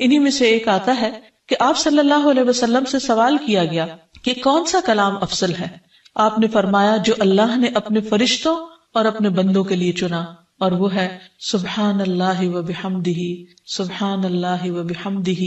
انہی میں سے ایک آتا ہے کہ آپ صلی اللہ علیہ وسلم سے سوال کیا گیا کہ کون سا کلام افضل ہے؟ آپ نے فرمایا جو اللہ نے اپنے فرشتوں اور اپنے بندوں کے لیے چنا، اور وہ ہے سبحان اللہ و بحمدہ، سبحان اللہ و بحمدہ،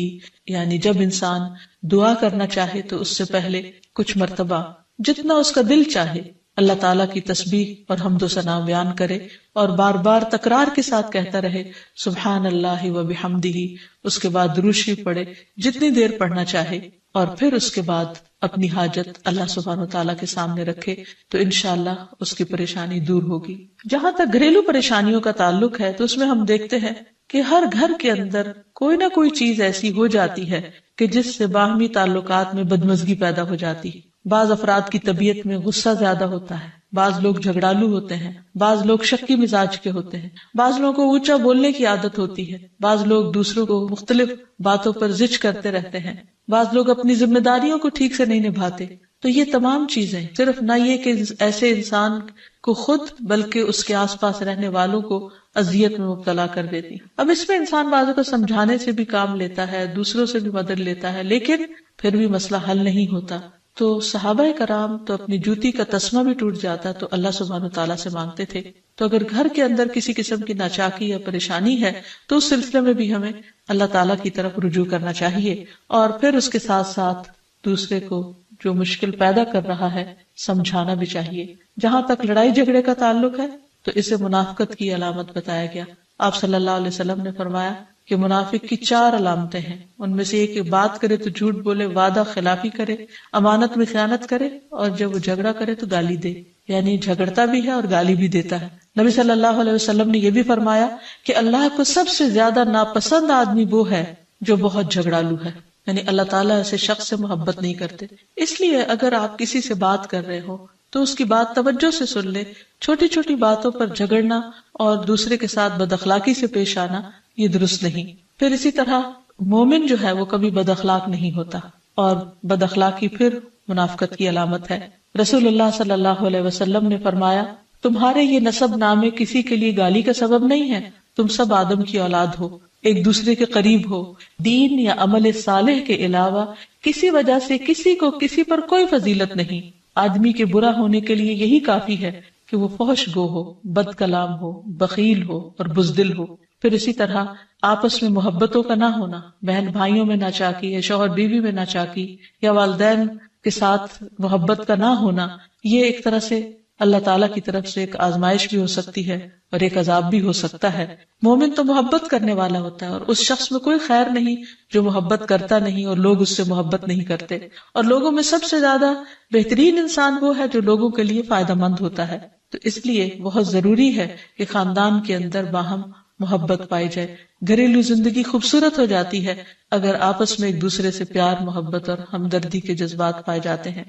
یعنی جب انسان دعا کرنا چاہے تو اس سے پہلے کچھ مرتبہ جتنا اس کا دل چاہے اللہ تعالیٰ کی تسبیح اور حمد و ثنا بیان کرے، اور بار بار تکرار کے ساتھ کہتا رہے سبحان اللہ و بحمدہ، اس کے بعد درود شریف پڑھے جتنی دیر پڑھنا چاہے، اور پھر اس کے بعد اپنی حاجت اللہ سبحانہ و تعالیٰ کے سامنے رکھے تو انشاءاللہ اس کی پریشانی دور ہوگی۔ جہاں تک گھریلو پریشانیوں کا تعلق ہے تو اس میں ہم دیکھتے ہیں کہ ہر گھر کے اندر کوئی نہ کوئی چیز ایسی ہو جاتی ہے کہ جس سے باہمی تعلقات میں بدمزگی پیدا ہو جاتی ہے۔ بعض افراد کی طبیعت میں غصہ زیادہ ہوتا ہے، بعض لوگ جھگڑالو ہوتے ہیں، بعض لوگ شکی مزاج کے ہوتے ہیں، بعض لوگوں کو اونچا بولنے کی عادت ہوتی ہے، بعض لوگ دوسروں کو مختلف باتوں پر زج کرتے رہتے ہیں، بعض لوگ اپنی ذمہ داریوں کو ٹھیک سے نہیں نبھاتے۔ تو یہ تمام چیزیں صرف نہ یہ کہ ایسے انسان کو خود بلکہ اس کے آس پاس رہنے والوں کو اذیت میں مبتلا کر دیتی۔ اب اس میں انسان بعضوں کو سمجھانے سے بھی کام لیتا ہے، دوسروں سے بھی مدد لیتا ہے، لیکن پھر بھی مسئلہ حل نہیں ہوتا۔ تو صحابہ کرام تو اپنی جوتی کا تسمہ بھی ٹوٹ جاتا تو اللہ سبحانہ تعالیٰ سے مانگتے تھے۔ تو اگر گھر کے اندر کسی قسم کی ناچاکی یا پریشانی ہے تو اس سلسلے میں بھی ہمیں اللہ تعالیٰ کی طرف رجوع کرنا چاہیے، اور پھر اس کے ساتھ ساتھ دوسرے کو جو مشکل پیدا کر رہا ہے سمجھانا بھی چاہیے۔ جہاں تک لڑائی جھگڑے کا تعلق ہے تو اسے منافقت کی علامت بتایا گیا۔ آپ صلی اللہ علیہ وسلم نے فرمایا کہ منافق کی 4 علامتیں ہیں، ان میں سے ایک بات کرے تو جھوٹ بولے، وعدہ خلافی کرے، امانت میں خیانت کرے، اور جب وہ جھگڑا کرے تو گالی دے، یعنی جھگڑتا بھی ہے اور گالی بھی دیتا ہے۔ نبی صلی اللہ علیہ وسلم نے یہ بھی فرمایا کہ اللہ کو سب سے زیادہ ناپسند آدمی وہ ہے جو بہت جھگڑالو ہے، یعنی اللہ تعالیٰ ایسے شخص سے محبت نہیں کرتے۔ اس لیے اگر آپ کسی سے بات کر رہے ہو تو اس کی بات توجہ سے سن لے۔ چھوٹی چھوٹی باتوں پر جھگڑنا اور دوسرے کے ساتھ بد اخلاقی سے پیش آنا یہ درست نہیں۔ پھر اسی طرح مومن جو ہے وہ کبھی بد اخلاق نہیں ہوتا، اور بد اخلاقی پھر منافقت کی علامت ہے۔ رسول اللہ صلی اللہ علیہ وسلم نے فرمایا تمہارے یہ نسب نامے کسی کے لیے گالی کا سبب نہیں ہے، تم سب آدم کی اولاد ہو، ایک دوسرے کے قریب ہو، دین یا عمل صالح کے علاوہ کسی وجہ سے کسی کو کسی پر کوئی فضیلت نہیں۔ آدمی کے برا ہونے کے لیے یہی کافی ہے کہ وہ فحش گو ہو، بد کلام ہو، بخیل ہو اور بزدل ہو۔ پھر اسی طرح آپس میں محبتوں کا نہ ہونا، بہن بھائیوں میں ناچاکی یا شوہر بیوی میں ناچاکی یا والدین کے ساتھ محبت کا نہ ہونا، یہ ایک طرح سے اللہ تعالیٰ کی طرف سے ایک آزمائش بھی ہو سکتی ہے اور ایک عذاب بھی ہو سکتا ہے۔ مومن تو محبت کرنے والا ہوتا ہے، اور اس شخص میں کوئی خیر نہیں جو محبت کرتا نہیں اور لوگ اس سے محبت نہیں کرتے، اور لوگوں میں سب سے زیادہ بہترین انسان وہ ہے جو لوگوں کے لیے فائدہ مند ہوتا ہے۔ تو اس لیے بہت ضروری ہے کہ خاندان کے اندر باہم محبت پائی جائے۔ گھریلو زندگی خوبصورت ہو جاتی ہے اگر آپس میں ایک دوسرے سے پیار، محبت اور ہمدردی کے جذبات پائے جاتے ہیں۔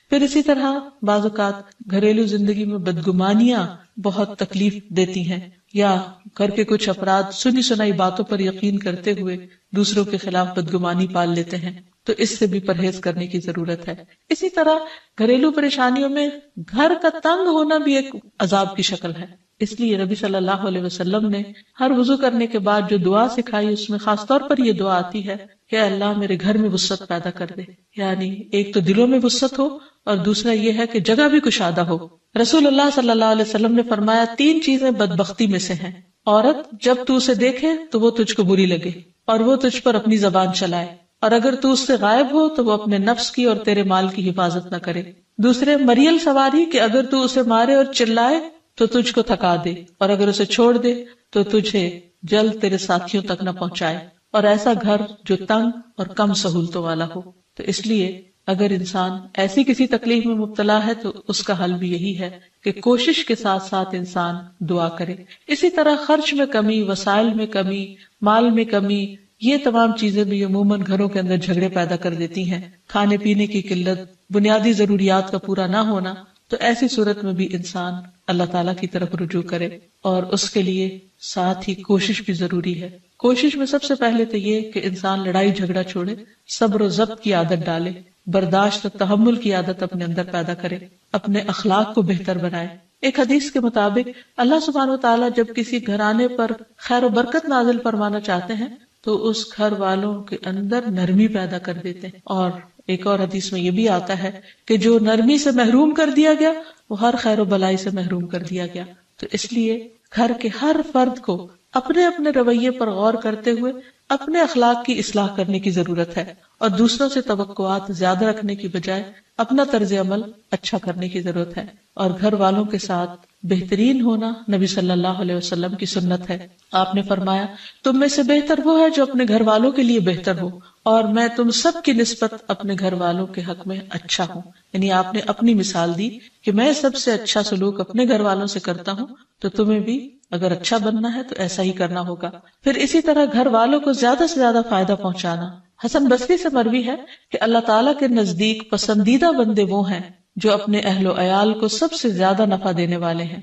پھر اسی طرح بعض اوقات گھریلو زندگی میں بدگمانیاں بہت تکلیف دیتی ہیں، یا گھر کے کچھ افراد سنی سنائی باتوں پر یقین کرتے ہوئے دوسروں کے خلاف بدگمانی پال لیتے ہیں، تو اس سے بھی پرہیز کرنے کی ضرورت ہے۔ اسی طرح گھریلو پریشانیوں میں گھر کا تنگ ہونا بھی ایک عذاب کی شکل ہے۔ اس لیے نبی صلی اللہ علیہ وسلم نے ہر وضو کرنے کے بعد جو دعا سکھائی اس میں خاص طور پر یہ دعا آتی ہے کہ اللہ میرے گھر میں وسعت پیدا کر دے، یعنی ایک تو دلوں میں وسعت ہو اور دوسرا یہ ہے کہ جگہ بھی کشادہ ہو۔ رسول اللہ صلی اللہ علیہ وسلم نے فرمایا 3 چیزیں بدبختی میں سے ہیں۔ عورت جب تو اسے دیکھے تو وہ تجھ کو بری لگے اور وہ تجھ پر اپنی زبان چلائے، اور اگر تو اس سے غائب ہو تو وہ اپنے نفس کی اور تیرے مال کی حفاظت نہ کرے۔ دوسرے مریل سواری کہ اگر تو اسے مارے اور چلائے تو تجھ کو تھکا دے، اور اگر اسے چھوڑ دے تو تجھے جلد تیرے ساتھیوں تک نہ پہنچائے، اور ایسا گھر جو تنگ اور کم سہولتوں والا ہو۔ تو اس لیے اگر انسان ایسی کسی تکلیف میں مبتلا ہے تو اس کا حل بھی یہی ہے کہ کوشش کے ساتھ ساتھ انسان دعا کرے۔ اسی طرح خرچ میں کمی، وسائل میں کمی، مال میں کمی، یہ تمام چیزیں بھی عموماً گھروں کے اندر جھگڑے پیدا کر دیتی ہیں۔ کھانے پینے کی قلت، بنیادی ضروریات کا پورا نہ ہونا، تو ایسی صورت میں بھی انسان اللہ تعالیٰ کی طرف رجوع کرے، اور اس کے لیے ساتھ ہی کوشش بھی ضروری ہے۔ کوشش میں سب سے پہلے تو یہ کہ انسان لڑائی جھگڑا چھوڑے، صبر و ضبط کی عادت ڈالے، برداشت و تحمل کی عادت اپنے اندر پیدا کرے، اپنے اخلاق کو بہتر بنائے۔ ایک حدیث کے مطابق اللہ سبحانہ و تعالیٰ جب کسی گھرانے پر خیر و برکت نازل فرمانا چاہتے ہیں تو اس گھر والوں کے اندر نرمی پیدا کر دیتے ہیں. اور ایک اور حدیث میں یہ بھی آتا ہے کہ جو نرمی سے محروم کر دیا گیا وہ ہر خیر و بلائی سے محروم کر دیا گیا. تو اس لیے گھر کے ہر فرد کو اپنے اپنے رویے پر غور کرتے ہوئے اپنے اخلاق کی اصلاح کرنے کی ضرورت ہے، اور دوسروں سے توقعات زیادہ رکھنے کی بجائے اپنا طرز عمل اچھا کرنے کی ضرورت ہے. اور گھر والوں کے ساتھ بہترین ہونا نبی صلی اللہ علیہ وسلم کی سنت ہے. آپ نے فرمایا تم میں سے بہتر وہ ہے جو اپنے گھر والوں کے لیے بہتر ہو، اور میں تم سب کی نسبت اپنے گھر والوں کے حق میں اچھا ہوں. یعنی آپ نے اپنی مثال دی کہ میں سب سے اچھا سلوک اپنے گھر والوں سے کرتا ہوں، تو تمہیں بھی اگر اچھا بننا ہے تو ایسا ہی کرنا ہوگا. پھر اسی طرح گھر والوں کو زیادہ سے زیادہ فائدہ پہنچانا. حسن بصری سے مروی ہے کہ اللہ تعالیٰ کے نزدیک پسندیدہ بندے وہ ہیں جو اپنے اہل و عیال کو سب سے زیادہ نفع دینے والے ہیں.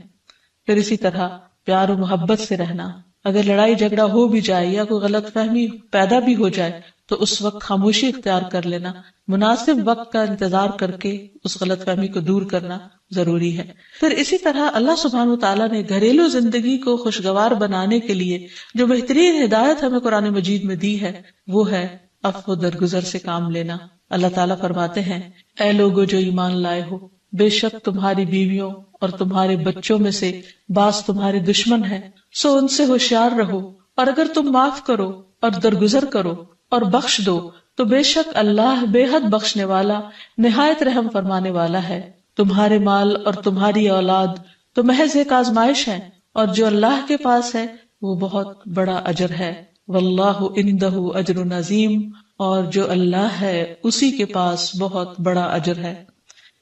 پھر اسی طرح پیار و محبت سے رہنا. اگر لڑائی جھگڑا ہو بھی جائے یا کوئی غلط فہمی پیدا بھی ہو جائے تو اس وقت خاموشی اختیار کر لینا، مناسب وقت کا انتظار کر کے اس غلط فہمی کو دور کرنا ضروری ہے. پھر اسی طرح اللہ سبحانہ وتعالیٰ نے گھریلو زندگی کو خوشگوار بنانے کے لیے جو بہترین ہدایت ہمیں قرآن مجید میں دی ہے وہ ہے عفو درگزر سے کام لینا. اللہ تعالیٰ فرماتے ہیں اے لوگو جو ایمان لائے ہو، بے شک تمہاری بیویوں اور تمہارے بچوں میں سے بعض تمہارے دشمن ہیں، سو ان سے ہوشیار رہو، اور اگر تم معاف کرو اور درگزر کرو اور بخش دو تو بے شک اللہ بے حد بخشنے والا نہایت رحم فرمانے والا ہے. تمہارے مال اور تمہاری اولاد تو محض ایک آزمائش ہے، اور جو اللہ کے پاس ہے وہ بہت بڑا اجر ہے. واللہ عندہ اجر عظیم، اور جو اللہ ہے اسی کے پاس بہت بڑا اجر ہے.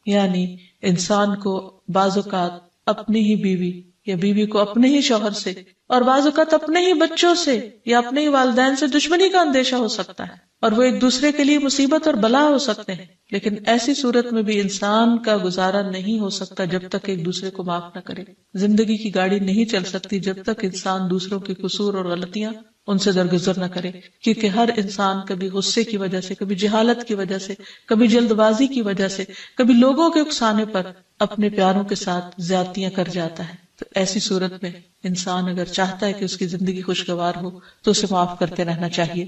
یعنی انسان کو بعض اوقات اپنی ہی بیوی یا بیوی کو اپنے ہی شوہر سے اور بعض اوقات اپنے ہی بچوں سے یا اپنے ہی والدین سے دشمنی کا اندیشہ ہو سکتا ہے، اور وہ ایک دوسرے کے لیے مصیبت اور بلا ہو سکتے ہیں. لیکن ایسی صورت میں بھی انسان کا گزارا نہیں ہو سکتا جب تک ایک دوسرے کو معاف نہ کرے. زندگی کی گاڑی نہیں چل سکتی جب تک انسان دوسروں کے قصور اور غلطیاں ان سے درگزر نہ کرے. کیونکہ ہر انسان کبھی غصے کی وجہ سے، کبھی جہالت کی وجہ سے، کبھی جلد بازی کی وجہ سے، کبھی لوگوں کے اکسانے پر اپنے پیاروں کے ساتھ زیادتیاں کر جاتا ہے. تو ایسی صورت میں انسان اگر چاہتا ہے کہ اس کی زندگی خوشگوار ہو تو اسے معاف کرتے رہنا چاہیے.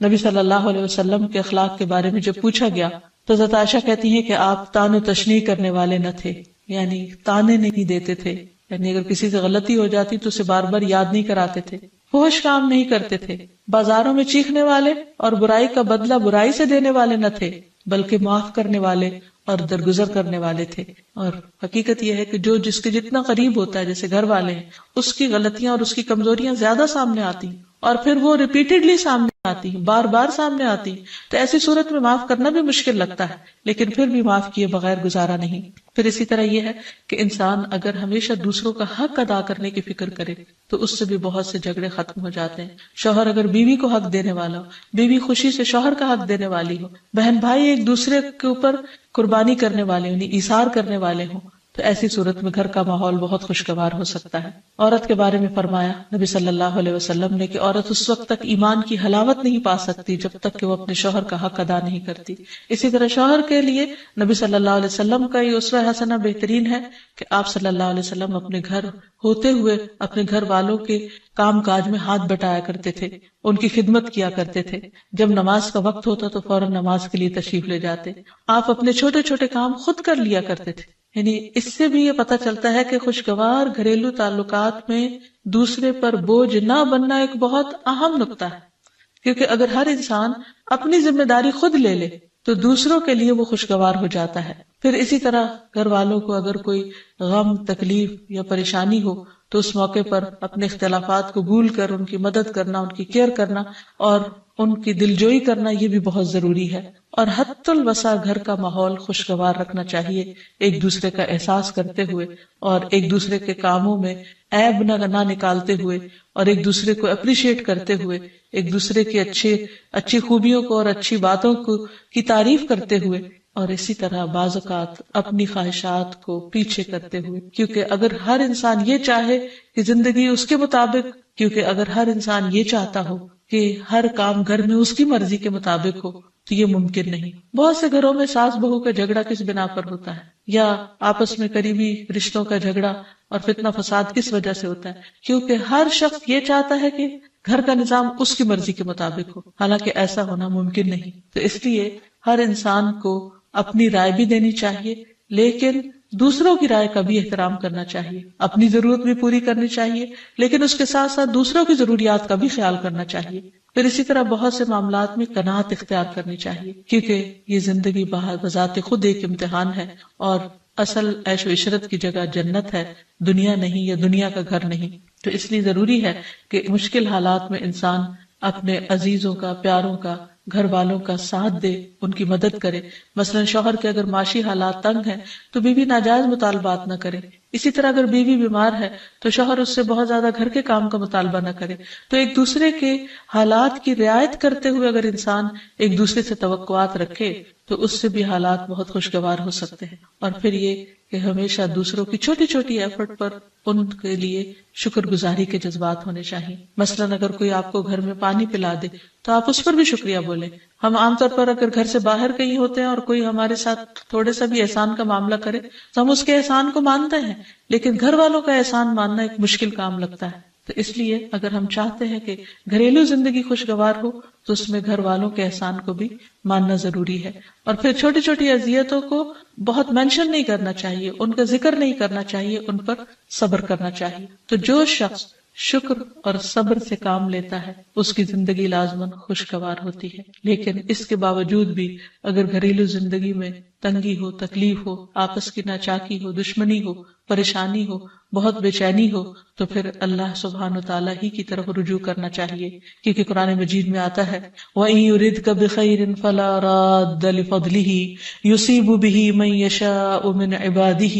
نبی صلی اللہ علیہ وسلم کے اخلاق کے بارے میں جب پوچھا گیا تو حضرت عائشہ کہتی ہیں کہ آپ تان و تشنیع کرنے والے نہ تھے، یعنی تانے نہیں دیتے تھے. یعنی اگر کسی سے غلطی ہو جاتی تو اسے بار بار یاد نہیں کراتے تھے. فحش کام نہیں کرتے تھے. بازاروں میں چیخنے والے اور برائی کا بدلہ برائی سے دینے والے نہ تھے، بلکہ معاف کرنے والے اور درگزر کرنے والے تھے. اور حقیقت یہ ہے کہ جو جس کے جتنا قریب ہوتا ہے، جیسے گھر والے ہیں، اس کی غلطیاں اور اس کی کمزوریاں زیادہ سامنے آتی ہیں، اور پھر وہ ریپیٹڈلی سامنے آتی ہیں، بار بار سامنے آتی ہیں. تو ایسی صورت میں معاف کرنا بھی مشکل لگتا ہے، لیکن پھر بھی معاف کیے بغیر گزارا نہیں. پھر اسی طرح یہ ہے کہ انسان اگر ہمیشہ دوسروں کا حق ادا کرنے کی فکر کرے تو اس سے بھی بہت سے جھگڑے ختم ہو جاتے ہیں. شوہر اگر بیوی کو حق دینے والا ہو، بیوی خوشی سے شوہر کا حق دینے والی ہو، بہن بھائی ایک دوسرے کے اوپر قربانی کرنے والے ہوں، ایثار کرنے والے ہوں، تو ایسی صورت میں گھر کا ماحول بہت خوشگوار ہو سکتا ہے. عورت کے بارے میں فرمایا نبی صلی اللہ علیہ وسلم نے کہ عورت اس وقت تک ایمان کی حلاوت نہیں پا سکتی جب تک کہ وہ اپنے شوہر کا حق ادا نہیں کرتی. اسی طرح شوہر کے لیے نبی صلی اللہ علیہ وسلم کا یہ اسوہ حسنہ بہترین ہے کہ آپ صلی اللہ علیہ وسلم اپنے گھر ہوتے ہوئے اپنے گھر والوں کے کام کاج میں ہاتھ بٹایا کرتے تھے، ان کی خدمت کیا کرتے تھے. جب نماز کا وقت ہوتا تو فوراً نماز کے لیے تشریف لے جاتے. آپ اپنے چھوٹے چھوٹے کام خود کر لیا کرتے تھے. یعنی اس سے بھی یہ پتہ چلتا ہے کہ خوشگوار گھریلو تعلقات میں دوسرے پر بوجھ نہ بننا ایک بہت اہم نقطہ ہے. کیونکہ اگر ہر انسان اپنی ذمہ داری خود لے لے تو دوسروں کے لیے وہ خوشگوار ہو جاتا ہے. پھر اسی طرح گھر والوں کو اگر کوئی غم، تکلیف یا پریشانی ہو تو اس موقع پر اپنے اختلافات کو بھول کر ان کی مدد کرنا، ان کی کیئر کرنا اور ان کی دلجوئی کرنا یہ بھی بہت ضروری ہے. اور حد الوسع گھر کا ماحول خوشگوار رکھنا چاہیے، ایک دوسرے کا احساس کرتے ہوئے اور ایک دوسرے کے کاموں میں عیب نہ نکالتے ہوئے اور ایک دوسرے کو اپریشیٹ کرتے ہوئے، ایک دوسرے کی اچھی خوبیوں کو اور اچھی باتوں کی تعریف کرتے ہوئے، اور اسی طرح بعض اوقات اپنی خواہشات کو پیچھے کرتے ہوئے. کیونکہ اگر ہر انسان یہ چاہے کہ زندگی اس کے مطابق، کیونکہ اگر ہر انسان یہ چاہتا ہو کہ ہر کام گھر میں اس کی مرضی کے مطابق ہو تو یہ ممکن نہیں. بہت سے گھروں میں ساس بہو کا جھگڑا کس بنا پر ہوتا ہے, یا آپس میں قریبی رشتوں کا جھگڑا اور فتنہ فساد کس وجہ سے ہوتا ہے؟ کیونکہ ہر شخص یہ چاہتا ہے کہ گھر کا نظام اس کی مرضی کے مطابق ہو, حالانکہ ایسا ہونا ممکن نہیں. تو اس لیے ہر انسان کو اپنی رائے بھی دینی چاہیے, لیکن دوسروں کی رائے کا بھی احترام کرنا چاہیے. اپنی ضرورت بھی پوری کرنی چاہیے, لیکن اس کے ساتھ ساتھ دوسروں کی ضروریات کا بھی خیال کرنا چاہیے. پھر اسی طرح بہت سے معاملات میں قناعت اختیار کرنی چاہیے, کیونکہ یہ زندگی بذات خود ایک امتحان ہے, اور اصل عیش و عشرت کی جگہ جنت ہے, دنیا نہیں, یا دنیا کا گھر نہیں. تو اس لیے ضروری ہے کہ مشکل حالات میں انسان اپنے عزیزوں کا, پیاروں کا, گھر والوں کا ساتھ دے, ان کی مدد کرے. مثلا شوہر کے اگر معاشی حالات تنگ ہیں تو بیوی ناجائز مطالبات نہ کرے. اسی طرح اگر بیوی بیمار ہے تو شوہر اس سے بہت زیادہ گھر کے کام کا مطالبہ نہ کرے. تو ایک دوسرے کے حالات کی رعایت کرتے ہوئے اگر انسان ایک دوسرے سے توقعات رکھے تو اس سے بھی حالات بہت خوشگوار ہو سکتے ہیں. اور پھر یہ کہ ہمیشہ دوسروں کی چھوٹی چھوٹی ایفرٹ پر ان کے لیے شکر گزاری کے جذبات ہونے چاہیے. مثلا اگر کوئی آپ کو گھر میں پانی پلا دے تو آپ اس پر بھی شکریہ بولیں. ہم عام طور پر اگر گھر سے باہر کہیں ہوتے ہیں اور کوئی ہمارے ساتھ تھوڑے سا بھی احسان کا معاملہ کرے تو ہم اس کے احسان کو مانتے ہیں, لیکن گھر والوں کا احسان ماننا ایک مشکل کام لگتا ہے. تو اس لیے اگر ہم چاہتے ہیں کہ گھریلو زندگی خوشگوار ہو تو اس میں گھر والوں کے احسان کو بھی ماننا ضروری ہے. اور پھر چھوٹی چھوٹی اذیتوں کو بہت مینشن نہیں کرنا چاہیے, ان کا ذکر نہیں کرنا چاہیے, ان پر صبر کرنا چاہیے. تو جو شخص شکر اور صبر سے کام لیتا ہے اس کی زندگی لازماً خوشگوار ہوتی ہے. لیکن اس کے باوجود بھی اگر گھریلو زندگی میں تنگی ہو, تکلیف ہو, آپس کی ناچاکی ہو, دشمنی ہو, پریشانی ہو, بہت بے چینی ہو, تو پھر اللہ سبحانہ وتعالی ہی کی طرف رجوع کرنا چاہیے. کیونکہ قرآن مجید میں آتا ہے وَإِن يُرِدْكَ بِخَيْرٍ فَلَا رَادَّ لِفَضْلِهِ يُصِيبُ بِهِ مَن يَشَاءُ مِنْ عِبَادِهِ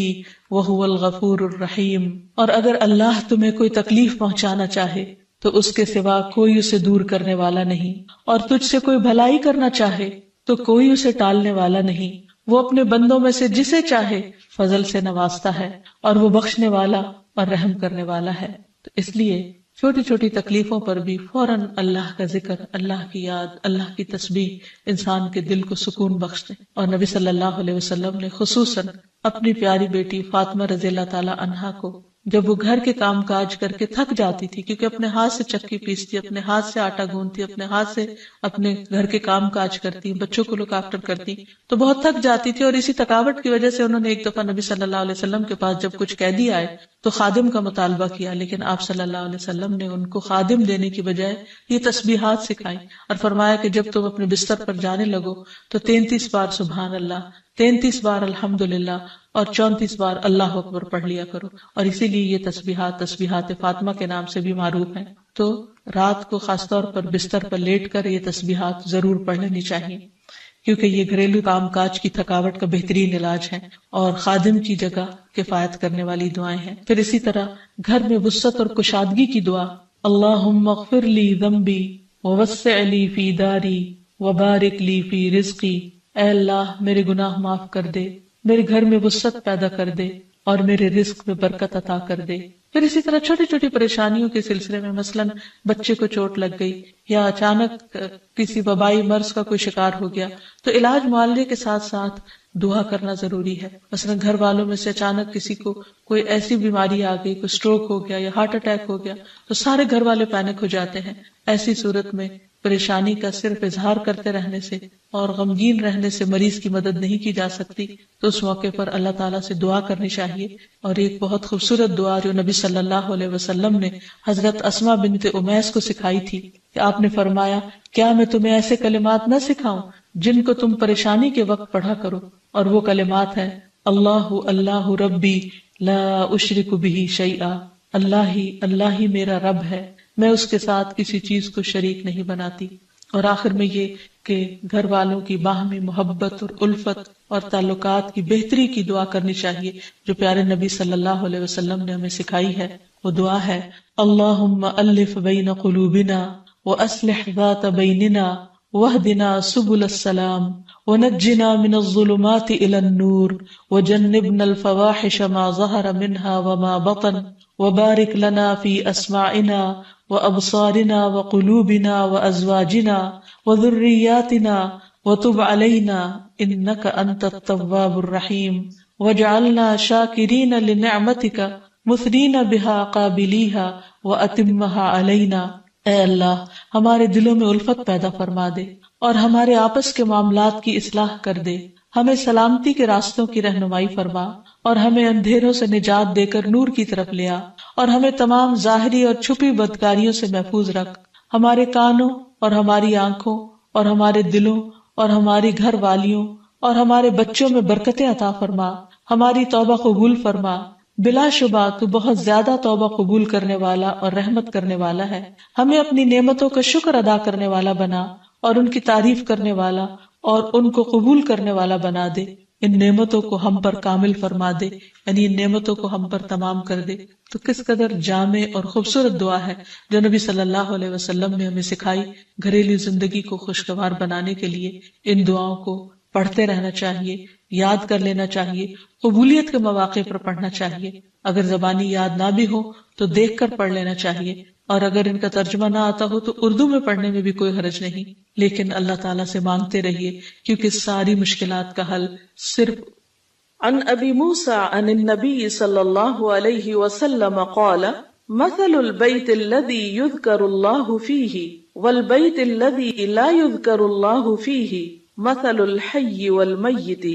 وَهُوَ الْغَفُورُ الرَّحِيمُ. اور اگر اللہ تمہیں کوئی تکلیف پہنچانا چاہے تو اس کے سوا کوئی اسے دور کرنے والا نہیں, اور تجھ سے کوئی بھلائی کرنا چاہے تو کوئی اسے ٹالنے والا نہیں. وہ اپنے بندوں میں سے جسے چاہے فضل سے نوازتا ہے, اور وہ بخشنے والا اور رحم کرنے والا ہے. تو اس لیے چھوٹی چھوٹی تکلیفوں پر بھی فوراً اللہ کا ذکر, اللہ کی یاد, اللہ کی تسبیح انسان کے دل کو سکون بخشتے. اور نبی صلی اللہ علیہ وسلم نے خصوصاً اپنی پیاری بیٹی فاطمہ رضی اللہ تعالی عنہا کو جب وہ گھر کے کام کاج کر کے تھک جاتی تھی, کیونکہ اپنے ہاتھ سے چکی پیستی, اپنے ہاتھ سے آٹا گوندتی, اپنے ہاتھ سے اپنے گھر کے کام کاج کرتی, بچوں کو لک آفٹر کرتی, تو بہت تھک جاتی تھی. اور اسی تھکاوٹ کی وجہ سے انہوں نے ایک دفعہ نبی صلی اللہ علیہ وسلم کے پاس جب کچھ قیدی آئے تو خادم کا مطالبہ کیا, لیکن آپ صلی اللہ علیہ وسلم نے ان کو خادم دینے کی بجائے یہ تسبیحات سکھائی اور فرمایا کہ جب تم اپنے بستر پر جانے لگو تو 33 بار سبحان اللہ, 33 بار الحمدللہ اور 34 بار اللہ اکبر پڑھ لیا کرو. اور اسی لیے یہ تسبیحات فاطمہ کے نام سے بھی معروف ہیں. تو رات کو خاص طور پر بستر پر لیٹ کر یہ تسبیحات ضرور پڑھ لینی چاہیے, کیونکہ یہ گھریلو کام کاج کی تھکاوٹ کا بہترین علاج ہے اور خادم کی جگہ کفایت کرنے والی دعائیں ہیں. پھر اسی طرح گھر میں وسعت اور کشادگی کی دعا, اللہم اغفر لی ذنبی ووسع لی فی داری وبارک لی فی رزقی. اے اللہ میرے گناہ معاف کر دے, میرے گھر میں وسعت پیدا کر دے اور میرے رزق میں برکت عطا کر دے. پھر اسی طرح چھوٹی چھوٹی پریشانیوں کے سلسلے میں مثلاً بچے کو چوٹ لگ گئی یا اچانک کسی وبائی مرض کا کوئی شکار ہو گیا تو علاج معالجے کے ساتھ ساتھ دعا کرنا ضروری ہے. مثلاً گھر والوں میں سے اچانک کسی کو کوئی ایسی بیماری آ گئی, کوئی سٹروک ہو گیا یا ہارٹ اٹیک ہو گیا تو سارے گھر والے پینک ہو جاتے ہیں. ایسی صورت میں پریشانی کا صرف اظہار کرتے رہنے سے اور غمگین رہنے سے مریض کی مدد نہیں کی جا سکتی. تو اس موقع پر اللہ تعالیٰ سے دعا کرنی چاہیے. اور ایک بہت خوبصورت دعا جو نبی صلی اللہ علیہ وسلم نے حضرت اسماء بنت امیس کو سکھائی تھی کہ آپ نے فرمایا, کیا میں تمہیں ایسے کلمات نہ سکھاؤں جن کو تم پریشانی کے وقت پڑھا کرو؟ اور وہ کلمات ہیں اللہ اللہ ربی لا اشرک بہ شیئا, اللہ ہی میرا رب ہے, میں اس کے ساتھ کسی چیز کو شریک نہیں بناتی. اور آخر میں یہ کہ گھر والوں کی باہمی محبت اور الفت اور تعلقات کی بہتری کی دعا کرنی چاہیے جو پیارے نبی صلی اللہ علیہ وسلم نے ہمیں سکھائی ہے. وہ دعا ہے اللہم الف بین قلوبنا واصلح ذات بیننا واہدنا سبل السلام ونجنا من الظلمات الى النور وجنبنا الفواحش ما ظهر منها وما بطن وبارك لنا في اسماعنا وأبصارنا وقلوبنا وأزواجنا وذرياتنا وتب علينا إنك أنت التواب الرحيم وجعلنا شاكرين لنعمتك مثنين بها قابليها وأتمها علينا۔ اے اللہ ہمارے دلوں میں الفت پیدا فرما دے اور ہمارے آپس کے معاملات کی اصلاح کر دے، ہمیں سلامتی کے راستوں کی رہنمائی فرما اور ہمیں اندھیروں سے نجات دے کر نور کی طرف لے آ، اور ہمیں تمام ظاہری اور چھپی بدکاریوں سے محفوظ رکھ۔ ہمارے کانوں اور ہماری آنکھوں اور ہمارے دلوں اور ہماری گھر والیوں اور ہمارے بچوں میں برکتیں عطا فرما، ہماری توبہ قبول فرما۔ بلا شبہ تو بہت زیادہ توبہ قبول کرنے والا اور رحمت کرنے والا ہے۔ ہمیں اپنی نعمتوں کا شکر ادا کرنے والا بنا اور ان کی تعریف کرنے والا اور ان کو قبول کرنے والا بنا دے۔ ان نعمتوں کو ہم پر کامل فرما دے، یعنی ان نعمتوں کو ہم پر تمام کر دے۔ تو کس قدر جامع اور خوبصورت دعا ہے جو نبی صلی اللہ علیہ وسلم نے ہمیں سکھائی۔ گھریلو زندگی کو خوشگوار بنانے کے لیے ان دعاؤں کو پڑھتے رہنا چاہیے، یاد کر لینا چاہیے، قبولیت کے مواقع پر پڑھنا چاہیے۔ اگر زبانی یاد نہ بھی ہو تو دیکھ کر پڑھ لینا چاہیے، اور اگر ان کا ترجمہ نہ آتا ہو تو اردو میں پڑھنے میں بھی کوئی حرج نہیں، لیکن اللہ تعالیٰ سے مانگتے رہیے، کیونکہ ساری مشکلات کا حل صرف۔ عن ابی موسیٰ عن النبی صلی اللہ علیہ وسلم قال مثل البیت الذی یذکر اللہ فیہ والبیت الذی لا یذکر اللہ فیہ مثل الحی والمیت،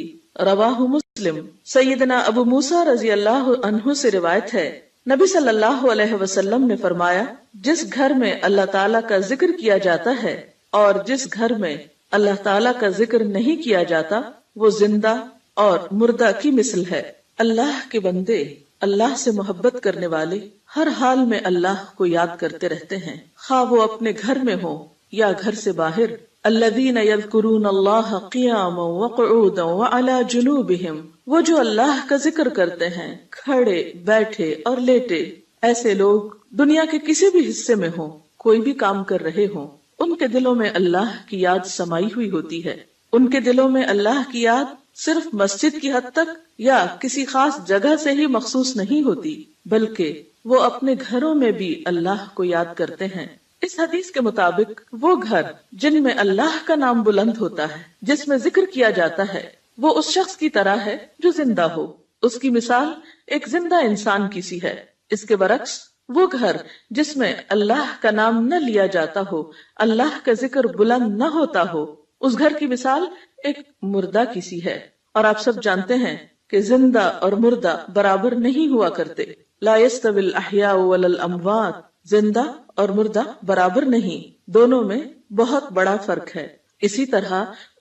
رواہ مسلم۔ سیدنا ابو موسیٰ رضی اللہ عنہ سے روایت ہے، نبی صلی اللہ علیہ وسلم نے فرمایا، جس گھر میں اللہ تعالیٰ کا ذکر کیا جاتا ہے اور جس گھر میں اللہ تعالیٰ کا ذکر نہیں کیا جاتا وہ زندہ اور مردہ کی مثل ہے۔ اللہ کے بندے، اللہ سے محبت کرنے والے ہر حال میں اللہ کو یاد کرتے رہتے ہیں، خواہ وہ اپنے گھر میں ہو یا گھر سے باہر۔ الذین یذکرون اللہ قیاما وقعودا وعلی جنوبہم، وہ جو اللہ کا ذکر کرتے ہیں کھڑے، بیٹھے اور لیٹے۔ ایسے لوگ دنیا کے کسی بھی حصے میں ہوں، کوئی بھی کام کر رہے ہوں، ان کے دلوں میں اللہ کی یاد سمائی ہوئی ہوتی ہے۔ ان کے دلوں میں اللہ کی یاد صرف مسجد کی حد تک یا کسی خاص جگہ سے ہی مخصوص نہیں ہوتی، بلکہ وہ اپنے گھروں میں بھی اللہ کو یاد کرتے ہیں۔ اس حدیث کے مطابق وہ گھر جن میں اللہ کا نام بلند ہوتا ہے، جس میں ذکر کیا جاتا ہے، وہ اس شخص کی طرح ہے جو زندہ ہو۔ اس کی مثال ایک زندہ انسان کی سی ہے۔ اس کے برعکس وہ گھر جس میں اللہ کا نام نہ لیا جاتا ہو، اللہ کا ذکر بلند نہ ہوتا ہو، اس گھر کی مثال ایک مردہ کی سی ہے۔ اور آپ سب جانتے ہیں کہ زندہ اور مردہ برابر نہیں ہوا کرتے۔ لا يستوي الاحیاء ولا الاموات، زندہ اور مردہ برابر نہیں، دونوں میں بہت بڑا فرق ہے۔ اسی طرح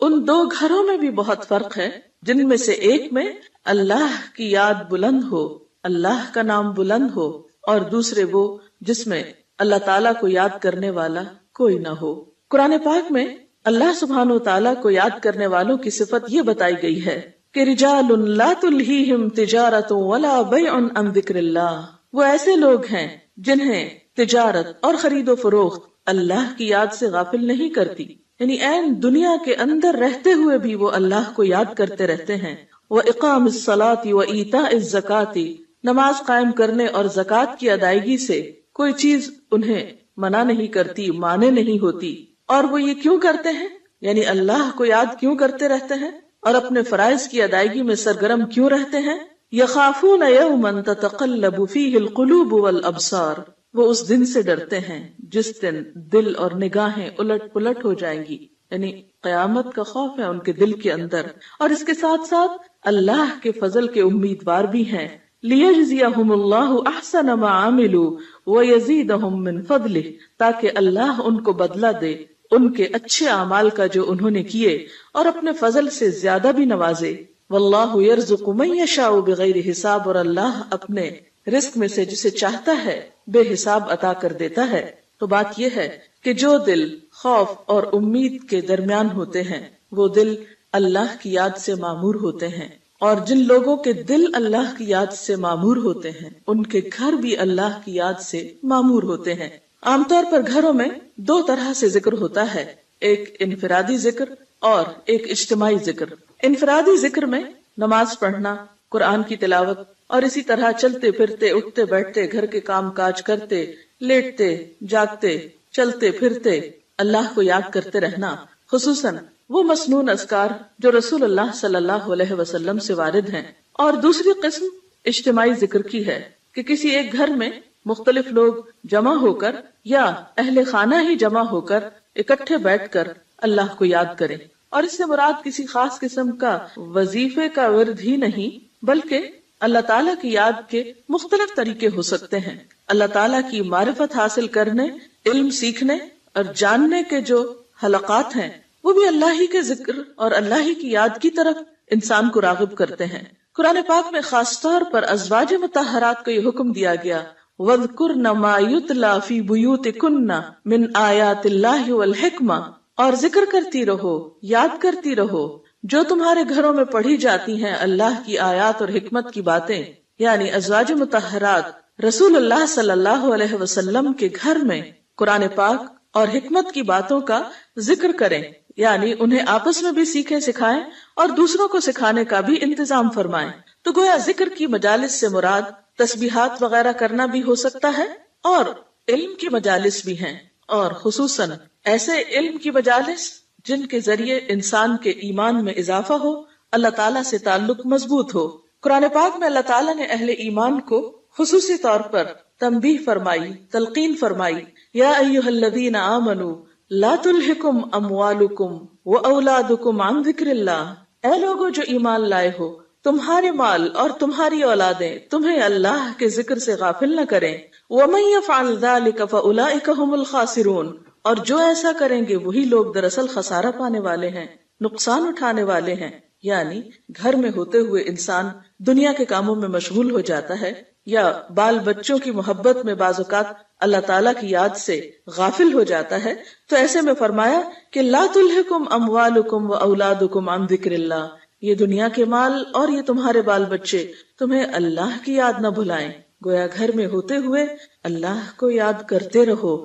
ان دو گھروں میں بھی بہت فرق ہے، جن میں سے ایک میں اللہ کی یاد بلند ہو، اللہ کا نام بلند ہو، اور دوسرے وہ جس میں اللہ تعالیٰ کو یاد کرنے والا کوئی نہ ہو۔ قرآن پاک میں اللہ سبحانہ وتعالیٰ کو یاد کرنے والوں کی صفت یہ بتائی گئی ہے کہ رجال لا تلہیہم تجارت ولا بیع عن ذکر اللہ، وہ ایسے لوگ ہیں جنہیں تجارت اور خرید و فروخت اللہ کی یاد سے غافل نہیں کرتی، یعنی عین دنیا کے اندر رہتے ہوئے بھی وہ اللہ کو یاد کرتے رہتے ہیں۔ وَإِقَامِ الصَّلَاةِ وَإِيتَاءِ الزَّكَاةِ، نماز قائم کرنے اور زکوٰۃ کی ادائیگی سے کوئی چیز انہیں منع نہیں کرتی، مانے نہیں ہوتی۔ اور وہ یہ کیوں کرتے ہیں؟ یعنی اللہ کو یاد کیوں کرتے رہتے ہیں اور اپنے فرائض کی ادائیگی میں سرگرم کیوں رہتے ہیں؟ یخافون یوما تتقلب فیہ القلوب والابصار، وہ اس دن سے ڈرتے ہیں جس دن دل اور نگاہیں الٹ پلٹ ہو جائیں گی، یعنی قیامت کا خوف ہے ان کے دل کے اندر، اور اس کے ساتھ ساتھ اللہ کے فضل کے امیدوار بھی ہیں۔ لیجزیہم اللہ احسن ما عملوا ویزیدہم من فضلہ، تاکہ اللہ ان کو بدلہ دے ان کے اچھے اعمال کا جو انہوں نے کیے، اور اپنے فضل سے زیادہ بھی نوازے۔ واللہ یرزق من یشاء بغیر حساب، اور اللہ اپنے رزق میں سے جسے چاہتا ہے بے حساب عطا کر دیتا ہے۔ تو بات یہ ہے کہ جو دل خوف اور امید کے درمیان ہوتے ہیں وہ دل اللہ کی یاد سے معمور ہوتے ہیں، اور جن لوگوں کے دل اللہ کی یاد سے معمور ہوتے ہیں ان کے گھر بھی اللہ کی یاد سے معمور ہوتے ہیں۔ عام طور پر گھروں میں دو طرح سے ذکر ہوتا ہے، ایک انفرادی ذکر اور ایک اجتماعی ذکر۔ انفرادی ذکر میں نماز پڑھنا، قرآن کی تلاوت، اور اسی طرح چلتے پھرتے، اٹھتے بیٹھتے، گھر کے کام کاج کرتے لیٹتے جاگتے چلتے پھرتے اللہ کو یاد کرتے رہنا، خصوصاً وہ مسنون اذکار جو رسول اللہ صلی اللہ علیہ وسلم سے وارد ہیں۔ اور دوسری قسم اجتماعی ذکر کی ہے کہ کسی ایک گھر میں مختلف لوگ جمع ہو کر یا اہل خانہ ہی جمع ہو کر اکٹھے بیٹھ کر اللہ کو یاد کریں، اور اس سے مراد کسی خاص قسم کا وظیفے کا ورد ہی نہیں بلکہ اللہ تعالیٰ کی یاد کے مختلف طریقے ہو سکتے ہیں۔ اللہ تعالیٰ کی معرفت حاصل کرنے، علم سیکھنے اور جاننے کے جو حلقات ہیں وہ بھی اللہ ہی کے ذکر اور اللہ ہی کی یاد کی طرف انسان کو راغب کرتے ہیں۔ قرآن پاک میں خاص طور پر ازواج مطہرات کو یہ حکم دیا گیا، وَاذْكُرْنَ مَا يُتْلَى فِي بُيُوتِكُنَّ مِنْ آيَاتِ اللَّهِ وَالْحِكْمَةِ، اور ذکر کرتی رہو، یاد کرتی رہو جو تمہارے گھروں میں پڑھی جاتی ہیں اللہ کی آیات اور حکمت کی باتیں۔ یعنی ازواج مطہرات رسول اللہ صلی اللہ علیہ وسلم کے گھر میں قرآن پاک اور حکمت کی باتوں کا ذکر کریں، یعنی انہیں آپس میں بھی سیکھیں سکھائیں اور دوسروں کو سکھانے کا بھی انتظام فرمائیں۔ تو گویا ذکر کی مجالس سے مراد تسبیحات وغیرہ کرنا بھی ہو سکتا ہے اور علم کی مجالس بھی ہیں، اور خصوصاً ایسے علم کی مجالس جن کے ذریعے انسان کے ایمان میں اضافہ ہو، اللہ تعالیٰ سے تعلق مضبوط ہو۔ قرآن پاک میں اللہ تعالیٰ نے اہل ایمان کو خصوصی طور پر تنبیہ فرمائی، تلقین فرمائی، یا ایھا الذین آمنوا لا تلہکم اموالکم واولادکم عن ذکر اللہ، اے لوگو جو ایمان لائے ہو، تمہارے مال اور تمہاری اولادیں تمہیں اللہ کے ذکر سے غافل نہ کریں۔ ومن یفعل ذلک فاولئک ھم الخاسرون، اور جو ایسا کریں گے وہی لوگ دراصل خسارہ پانے والے ہیں، نقصان اٹھانے والے ہیں۔ یعنی گھر میں ہوتے ہوئے انسان دنیا کے کاموں میں مشغول ہو جاتا ہے یا بال بچوں کی محبت میں بعض اوقات اللہ تعالیٰ کی یاد سے غافل ہو جاتا ہے، تو ایسے میں فرمایا کہ لا تلہکم اموالکم واولادکم عن ذکر اللہ، یہ دنیا کے مال اور یہ تمہارے بال بچے تمہیں اللہ کی یاد نہ بھلائیں۔ گویا گھر میں ہوتے ہوئے اللہ کو یاد کرتے رہو،